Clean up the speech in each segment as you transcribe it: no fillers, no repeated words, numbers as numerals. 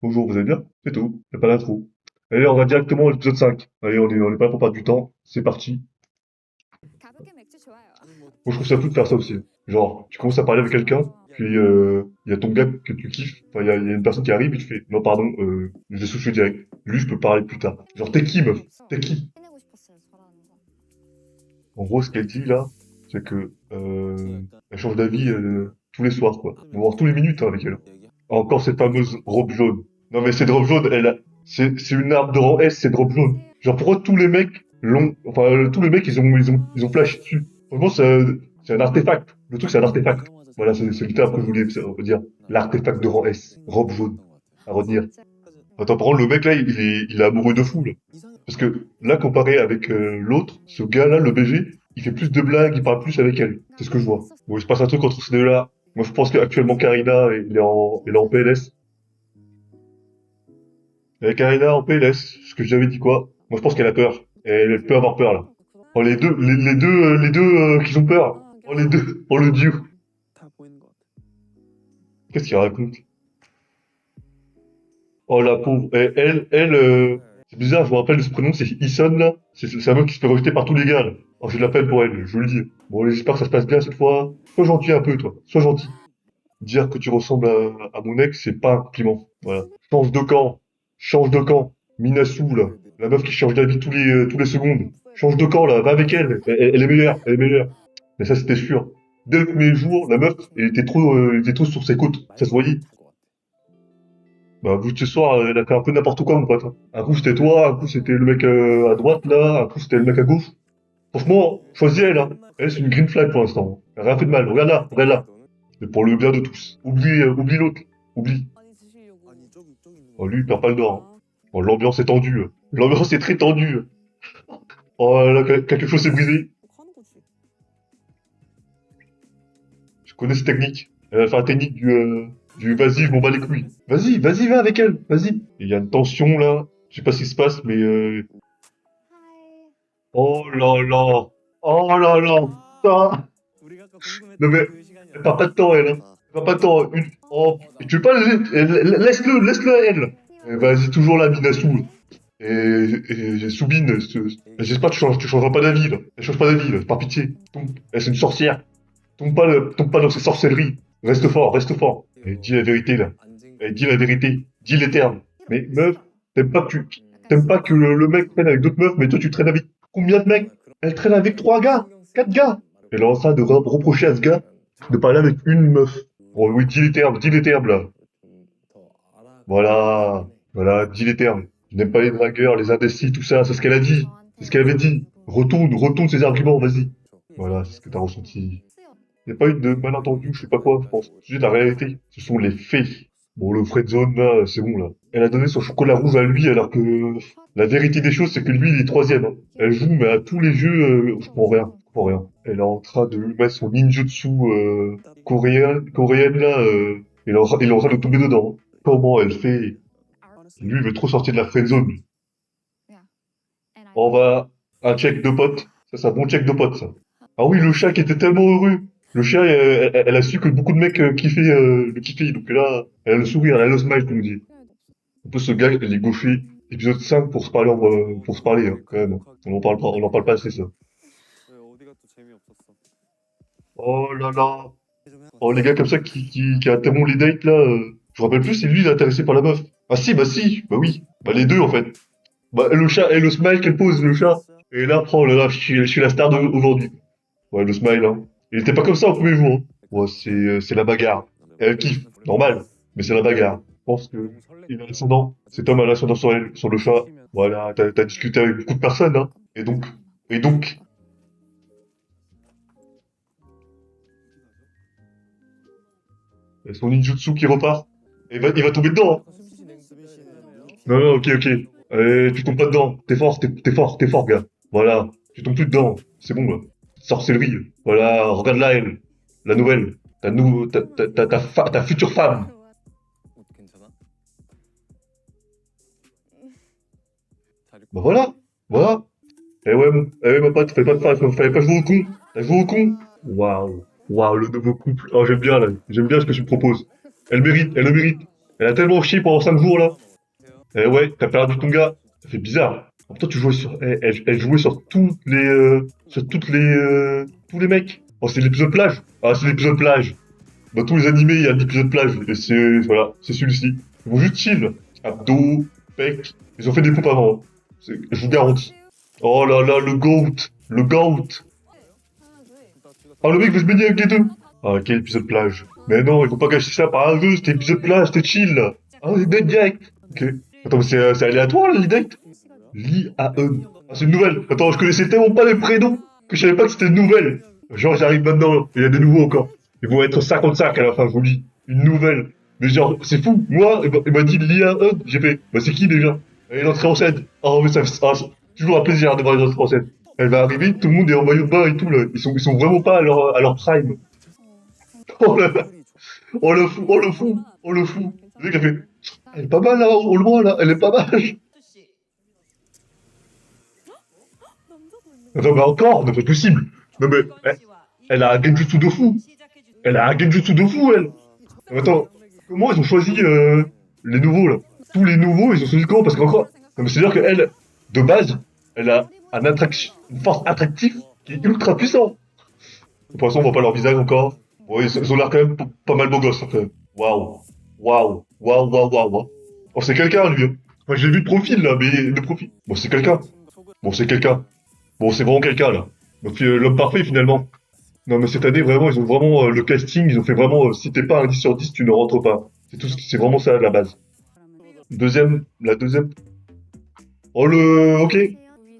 bonjour, vous allez bien? C'est tout, y a pas d'intro. Allez, on va directement à l'épisode 5. Allez, on est pas là pour perdre du temps, c'est parti. Moi, je trouve ça fou de faire ça aussi. Genre, tu commences à parler avec quelqu'un, puis il y a ton gars que tu kiffes, enfin, il y a une personne qui arrive et tu fais, non, pardon, je vais switcher direct. Lui, je peux parler plus tard. Genre, t'es qui, meuf? T'es qui? En gros, ce qu'elle dit, là, c'est que, elle change d'avis, tous les soirs, quoi. Voire tous les minutes, hein, avec elle. Encore cette fameuse robe jaune. Non, mais cette robe jaune, c'est une arme de rang S, cette robe jaune. Genre, pourquoi tous les mecs enfin, tous les mecs, ils ont flash dessus. Franchement, c'est un artefact. Le truc, c'est un artefact. Voilà, c'est le terme que je voulais dire. L'artefact de rang S. Robe jaune. À retenir. Attends, par contre, le mec, là, il est amoureux de fou, là. Parce que, là, comparé avec l'autre, ce gars-là, le BG, il fait plus de blagues, il parle plus avec elle. C'est ce que je vois. Bon, il se passe un truc entre ces deux-là. Moi, je pense qu'actuellement, Karina, il est en PLS. Et Karina en PLS, ce que j'avais dit quoi? Moi je pense qu'elle a peur. Elle peut avoir peur là. Oh les deux qui ont peur. Oh les deux, oh le dieu. Qu'est-ce qu'il raconte? Oh la pauvre. Et c'est bizarre, je me rappelle de ce prénom, c'est Ison là. C'est un mec qui se fait rejeter par tous les gars là. Oh j'ai de la peine pour elle, je vous le dis. Bon j'espère que ça se passe bien cette fois. Sois gentil un peu toi, sois gentil. Dire que tu ressembles à mon ex, c'est pas un compliment. Voilà. Change de camp. Change de camp. Minasu, là. La meuf qui change d'avis tous les secondes. Change de camp, là. Va avec elle. Elle est meilleure. Elle est meilleure. Mais ça, c'était sûr. Dès le premier jour, la meuf, elle était trop sur ses côtes. Ça se voyait. Bah, vous, ce soir, elle a fait un peu n'importe quoi, mon pote, hein. Un coup, c'était toi. Un coup, c'était le mec à droite, là. Un coup, c'était le mec à gauche. Franchement, choisis elle, hein. Elle, c'est une green flag pour l'instant. Elle a rien fait de mal. Regarde là. Regarde là. C'est pour le bien de tous. Oublie l'autre. Oublie. Oh, lui, il perd pas le nord, hein. Oh, l'ambiance est tendue. L'ambiance est très tendue. Oh là, quelque chose s'est brisé. Je connais cette technique. Elle va faire la technique du vas-y, je m'en bats les couilles. Vas-y, vas-y, va avec elle. Vas-y. Il y a une tension là. Je sais pas ce qui se passe, mais oh là là. Oh là là. Putain. Non mais, elle perd pas de temps, elle, hein. Elle perd pas de temps. Oh, et tu veux pas laisse-le à elle. Vas-y, toujours la Minassou. Et Soubine, j'espère que tu changeras pas d'avis, là. Elle change pas d'avis, là, par pitié. Elle, c'est une sorcière. Tombe pas dans ses sorcelleries. Reste fort, reste fort. Et dis la vérité, là. Et dis la vérité. Dis les termes. Mais meuf, t'aimes pas que le mec traîne avec d'autres meufs, mais toi tu traînes avec combien de mecs? Elle traîne avec 3 gars, 4 gars. Elle est en train de reprocher à ce gars de parler avec une meuf. Oh oui, dis les termes, là. Voilà, voilà, dis les termes. Je n'aime pas les dragueurs, les indécis, tout ça, c'est ce qu'elle a dit. C'est ce qu'elle avait dit. Retourne ses arguments, vas-y. Voilà, c'est ce que t'as ressenti. Il n'y a pas eu de malentendu, je sais pas quoi, je pense. C'est la réalité. Ce sont les faits. Bon, le friendzone, là, c'est bon, là. Elle a donné son chocolat rouge à lui, alors que la vérité des choses, c'est que lui, il est troisième, hein. Elle joue, mais à tous les jeux, je comprends rien, je comprends rien. Elle est en train de lui mettre son ninjutsu coréenne, là, il est en train de tomber dedans, hein. Comment elle fait? Lui, il veut trop sortir de la friendzone, lui. On va, un check de pote. Ça, c'est un bon check de pote, ça. Ah oui, le chat qui était tellement heureux. Le chat, elle a su que beaucoup de mecs le kiffaient. Donc là, elle a le sourire, elle a le smile, comme on dit. En plus, ce gars, il est gaucher. Épisode 5 pour se parler, pour se parler, hein, quand même. On en parle pas assez, ça. Oh là là. Oh, les gars comme ça qui interrompent les dates, là. Je me rappelle plus si lui, il est intéressé par la meuf. Ah si, bah si, bah oui. Bah les deux, en fait. Bah le chat, et le smile qu'elle pose, le chat. Et là, oh là là, je suis la star d'aujourd'hui. Ouais, le smile, hein. Il était pas comme ça au premier jour, hein. Ouais, c'est la bagarre. Et elle kiffe, normal, mais c'est la bagarre. Je pense que il a l'ascendant. Cet homme a l'ascendant sur elle, sur le chat. Voilà, t'as discuté avec beaucoup de personnes, hein. Et donc, son ninjutsu qui repart. Et il va tomber dedans, hein. Non, non, ok, ok. Tu tombes pas dedans. T'es fort, t'es fort, t'es fort, gars. Voilà, tu tombes plus dedans. C'est bon, là. Sorcellerie. Voilà, regarde là, elle. La nouvelle. Ta future femme. Bah voilà, voilà. Eh ouais, ma pote, fallait pas jouer au con. T'as joué au con. Waouh, waouh, le nouveau couple. Oh, j'aime bien, là. J'aime bien ce que tu me proposes. Elle mérite, elle le mérite. Elle a tellement chié pendant 5 jours, là. Eh ouais, t'as perdu ton gars. Ça fait bizarre. En même temps, tu jouais sur, elle jouait sur tous les mecs. Oh, c'est l'épisode plage. Ah, c'est l'épisode plage. Dans tous les animés, il y a un épisode plage. Et voilà, c'est celui-ci. Ils vont juste chill. Abdos, pecs. Ils ont fait des pompes avant. Je vous garantis. Oh là là, le GOAT. Le GOAT. Ah, le mec veut se baigner avec les deux. Ah, quel épisode plage. Mais non, il faut pas gâcher ça par un jeu. C'était épisode plage, c'était chill, là. Ah, c'est date direct. Ok. Attends, mais c'est aléatoire, là, les dates? Li-A-E. Ah, c'est une nouvelle. Attends, je connaissais tellement pas les prénoms que je savais pas que c'était une nouvelle. Genre, j'arrive maintenant, il y a des nouveaux encore. Ils vont être 55 à la fin, je vous le dis. Une nouvelle. Mais genre, c'est fou. Moi, il m'a dit Lia Hud. J'ai fait, bah c'est qui déjà? Elle est entrée en scène. Oh, mais c'est toujours un plaisir de voir les entrées en scène. Elle va arriver, tout le monde est en maillot de bain et tout, là. Ils sont vraiment pas à leur prime. Oh là là. Oh le fou, oh le fou, oh le fou. Le mec a fait, elle est pas mal là, au loin là, elle est pas mal. Attends, mais encore, c'est pas possible. Non mais, elle a un genjutsu de fou. Elle a un genjutsu de fou, elle. Attends, comment ils ont choisi les nouveaux là? Tous les nouveaux, ils ont choisi comment? Parce qu'encore, non mais c'est-à-dire qu'elle, de base, elle a une force attractive qui est ultra puissante. Pour l'instant, on voit pas leur visage encore. Bon, ils ont l'air quand même pas mal beaux gosses, hein, quand même. Waouh, waouh, waouh, waouh, waouh, waouh. Oh, c'est quelqu'un, lui. Hein. Enfin, j'ai vu de profil là, mais de profil. Bon, c'est quelqu'un. Bon, c'est quelqu'un. Bon, c'est vraiment quelqu'un là. Donc, l'homme parfait finalement. Non, mais cette année, vraiment, ils ont vraiment le casting, ils ont fait vraiment, si t'es pas un 10 sur 10, tu ne rentres pas. C'est vraiment ça, la base. La deuxième. Oh, ok.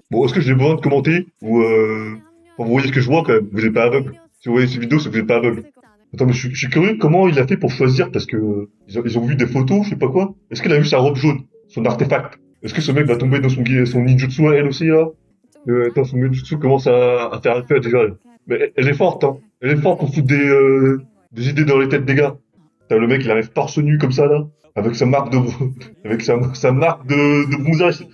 Bon, est-ce que j'ai besoin de commenter? Ou, enfin, vous voyez ce que je vois quand même, vous n'êtes pas aveugle. Si vous voyez ces vidéos, c'est que vous n'êtes pas aveugle. Attends, mais je suis curieux comment il a fait pour choisir, parce que, ils ont vu des photos, je sais pas quoi. Est-ce qu'il a vu sa robe jaune? Son artefact? Est-ce que ce mec va tomber dans son ninjutsu à elle aussi, là? Attends, son ninjutsu commence à faire effet déjà, là. Mais elle est forte, hein. Elle est forte pour foutre des idées dans les têtes des gars. T'as le mec, il arrive torse nu comme ça, là, avec sa marque de, avec sa marque de bronzage.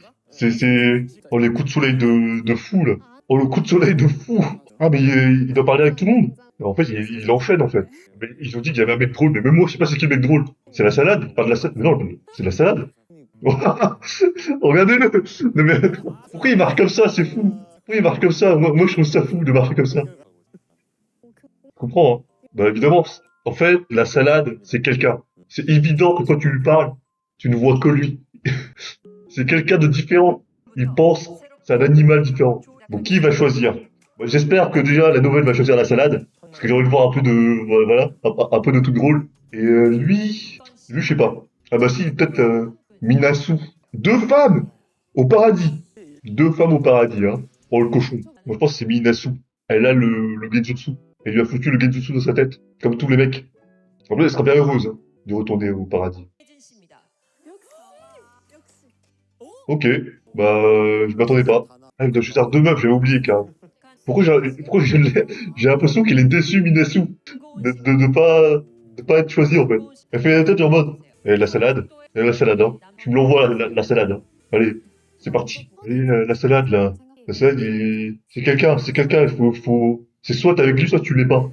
Oh, les coups de soleil de fou, là. Oh, le coup de soleil de fou. Ah, mais il doit parler avec tout le monde. En fait, il enchaîne, en fait. Mais ils ont dit qu'il y avait un mec drôle, mais même moi, je sais pas c'est qui le mec drôle. C'est la salade? Pas de la salade? Mais non, c'est la salade. Regardez-le. Non, mais pourquoi il marche comme ça? C'est fou. Pourquoi il marche comme ça? Moi, je trouve ça fou de marcher comme ça. Je comprends, hein. Bah, évidemment. En fait, la salade, c'est quelqu'un. C'est évident que quand tu lui parles, tu ne vois que lui. C'est quelqu'un de différent. Il pense, c'est un animal différent. Bon, qui va choisir? Bon, j'espère que déjà la nouvelle va choisir la salade, parce que j'ai envie de voir un peu de, voilà, un peu de tout drôle. Et lui, je sais pas. Ah bah si, peut-être Minasu. Deux femmes au paradis. Deux femmes au paradis, hein. Oh le cochon. Moi je pense que c'est Minasu. Elle a le genjutsu. Elle lui a foutu le genjutsu dans sa tête, comme tous les mecs. En plus, elle sera bien heureuse hein, de retourner au paradis. Ok, bah je m'attendais pas. Ah, il doit juste faire deux meufs, j'avais oublié car. Pourquoi j'ai l'impression qu'il est déçu Minasu de pas être choisi en fait. Elle fait la tête en mode la salade hein. Tu me l'envoies la salade hein. Allez, c'est parti. Allez la salade là. La salade c'est quelqu'un, c'est soit t'es avec lui soit tu l'es pas.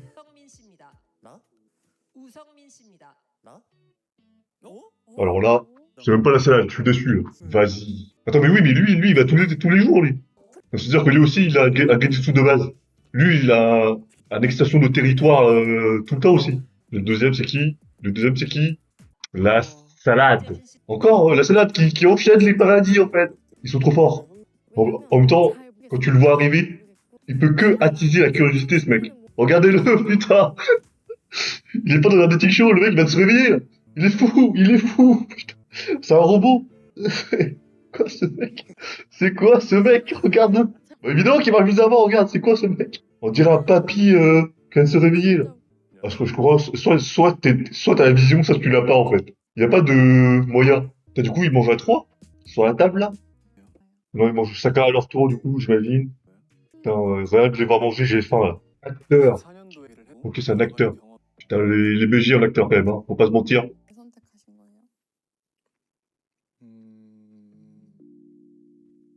Alors là, c'est même pas la salade, je suis déçu là. Vas-y. Attends mais oui mais lui il va tous les jours lui. C'est-à-dire que lui aussi, il a un genjutsu de base. Lui, il a une extension de territoire tout le temps aussi. Le deuxième, c'est qui? Le deuxième, c'est qui? La salade. Encore, la salade qui enchaîne les paradis, en fait. Ils sont trop forts. En même temps, quand tu le vois arriver, il peut que attiser la curiosité, ce mec. Regardez-le, putain. Il est pas dans un dating show, le mec, il va se réveiller. Là. Il est fou. Putain. C'est un robot. Quoi, ce mec? C'est quoi, ce mec? Regarde. Bah, évidemment qu'il marche bizarrement, regarde, c'est quoi ce mec? On dirait un papy qui vient de se réveiller là. Parce que je crois, soit t'as la vision, soit tu l'as pas en fait. Il y a pas de moyen. Du coup, ils mangent à trois sur la table là. Non, ils mangent chacun à leur tour du coup, j'imagine. Putain, rien que de les voir manger, j'ai faim là. Acteur. Ok, c'est un acteur. Putain, les BJ en acteur quand même, hein. Faut pas se mentir.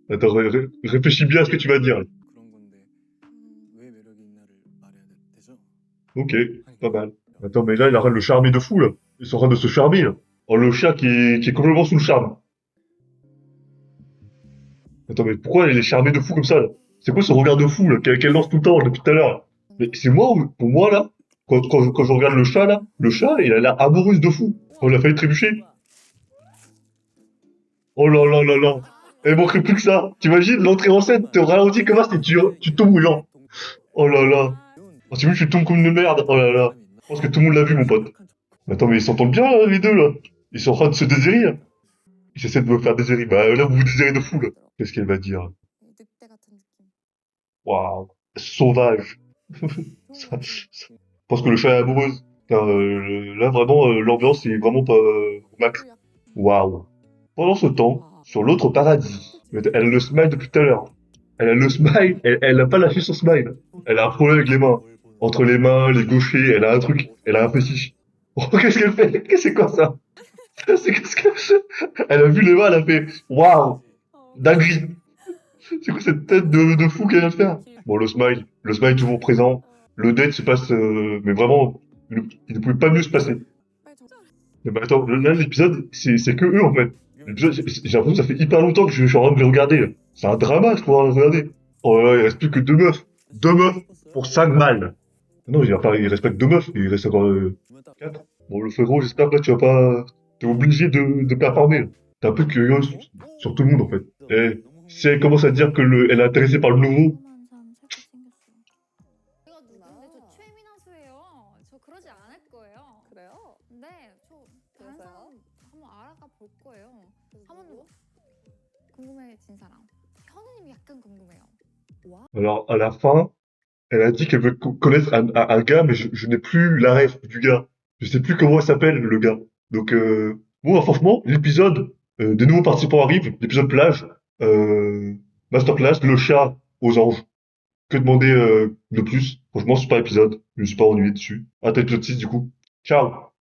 Attends, réfléchis bien à ce que tu vas dire. Là. Ok, pas mal. Attends, mais là, il est en train de le charmer de fou là. Ils sont en train de se charmer là. Oh, le chat qui est complètement sous le charme. Attends, mais pourquoi elle est charmée de fou comme ça, là? C'est quoi ce regard de fou, là, qu'elle lance tout le temps depuis tout à l'heure? Mais c'est moi, pour moi, là, quand je regarde le chat, là, le chat, il a l'air amoureuse de fou. On a failli trébucher. Oh là là là là. Elle manquerait plus que ça. T'imagines l'entrée en scène, t'es au ralenti comme ça, et tu tombes, genre. Oh là là. Oh, c'est vu, tu tombes comme une merde. Oh là là. Je pense que tout le monde l'a vu, mon pote. Mais attends, mais ils s'entendent bien, là, les deux, là. Ils sont en train de se désirer. Ils essaient de me faire désirer. Bah, là, vous vous désirez de fou, là. Qu'est-ce qu'elle va dire? Waouh. Sauvage. Je pense que le chat est amoureuse. Putain, là, vraiment, l'ambiance est vraiment pas au max. Waouh. Pendant ce temps, sur l'autre paradis, elle a le smile depuis tout à l'heure. Elle a le smile, elle a pas lâché son smile. Elle a un problème avec les mains. Entre les mains, les gauchers, elle a un truc, elle a un fétiche. Oh, qu'est-ce qu'elle fait? Qu'est-ce que c'est quoi ça? Qu'est-ce que... Elle a vu les mains, elle a fait waouh, dinguerie. C'est quoi cette tête de fou qu'elle vient de faire? Bon, le smile toujours présent. Le date se passe, mais vraiment, il ne pouvait pas mieux se passer. Mais bah, attends, là, l'épisode, c'est que eux, en fait. L'épisode, j'ai l'impression que ça fait hyper longtemps que je suis en train de les regarder, là. C'est un drama, je pourrais regarder. Oh là là, il reste plus que deux meufs. Deux meufs pour cinq mâles. Non, enfin, il reste pas que deux meufs, il reste encore quatre. Bon, le frérot, j'espère que là, tu vas pas... T'es obligé de performer, là. T'es un peu curieux sur tout le monde, en fait. Et si elle commence à dire que elle est intéressée par le nouveau, 근데 저 최민아수예요. 저 그러지 않을 거예요. 그래요? 네, 저 다른 그래서요? 사람 한번 알아가 볼 거예요. 한번 궁금해진 사람. 현우님이 약간 궁금해요. alors, à la fin, elle a dit qu'elle veut connaître un gars, mais je n'ai plus la ref du gars. Je sais plus comment il s'appelle, le gars. Donc, bon, franchement, l'épisode, des nouveaux participants arrivent, l'épisode plage, euh, masterclass, le chat aux anges. Que demander de plus? Franchement, super épisode. Je me suis pas ennuyé dessus. Ah, t'as l'épisode 6 du coup. Ciao!